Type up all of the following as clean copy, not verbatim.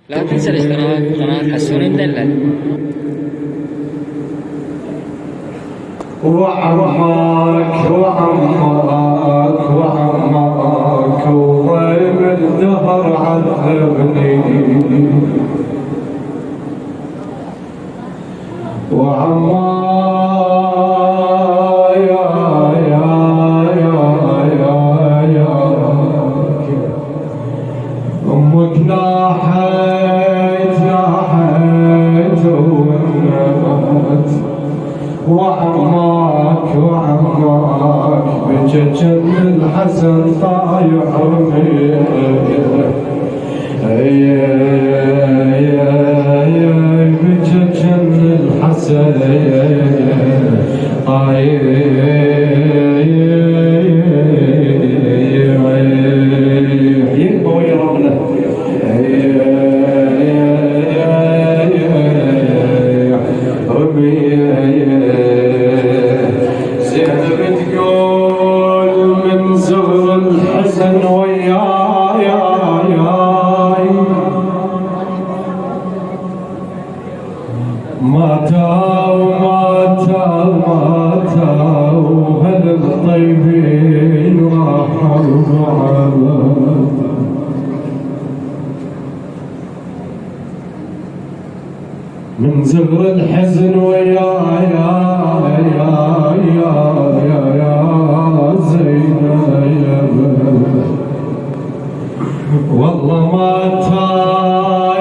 لا تنسى الاشتراك بقناة حسون المدلل. وعماك وعماك وعماك وضيب الدهر عذبني وعماك يا أمك ناحيت ونمت وعماك بججن الحسن طايح بججن الحسن طايح يبقوا يربنا ماتوا هل الطيبين راحوا من زغر الحزن يا زينب والله ماتا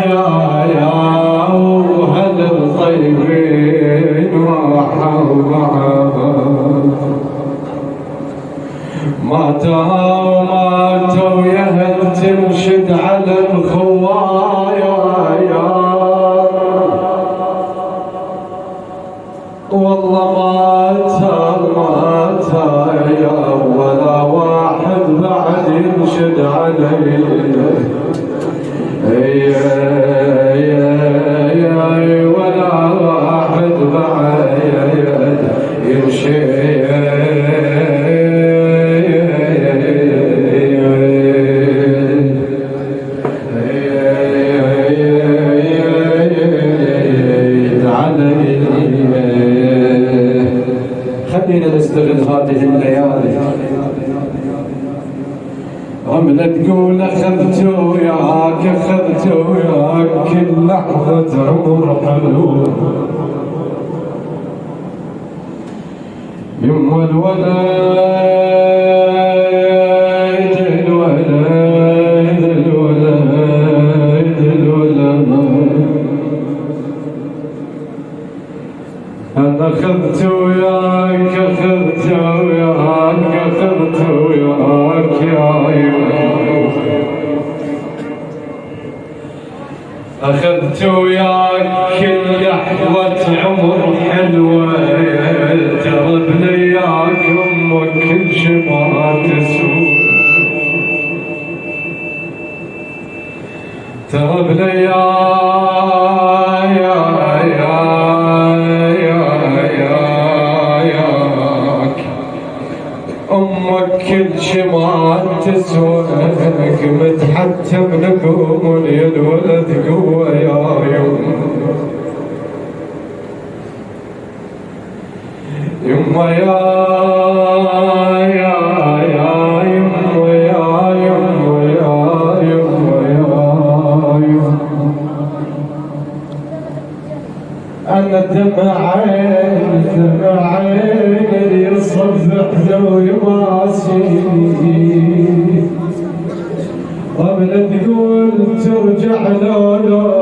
يا وهل الطيبين راحوا ماتوا يهل تمشد على الخوايا والله ماتا يا ولا واحد بعد ينشد علي ولا واحد بعد ينشد خلينا نستغل هذه الليالي رملة تقول أخذت وياك كل لحظة عمر حلو يما أنا أخذت وياك أخذت وياك كل لحظة عمر حلوة ترى بلياك أمك كل شي ما تسوى ترى بلياك أمك كل شي ما تسوى قمت حتى بنقوم الولد قوة يا يما أنا دمع عين يصفح ذوي ماسي قبل تقول ترجع لولو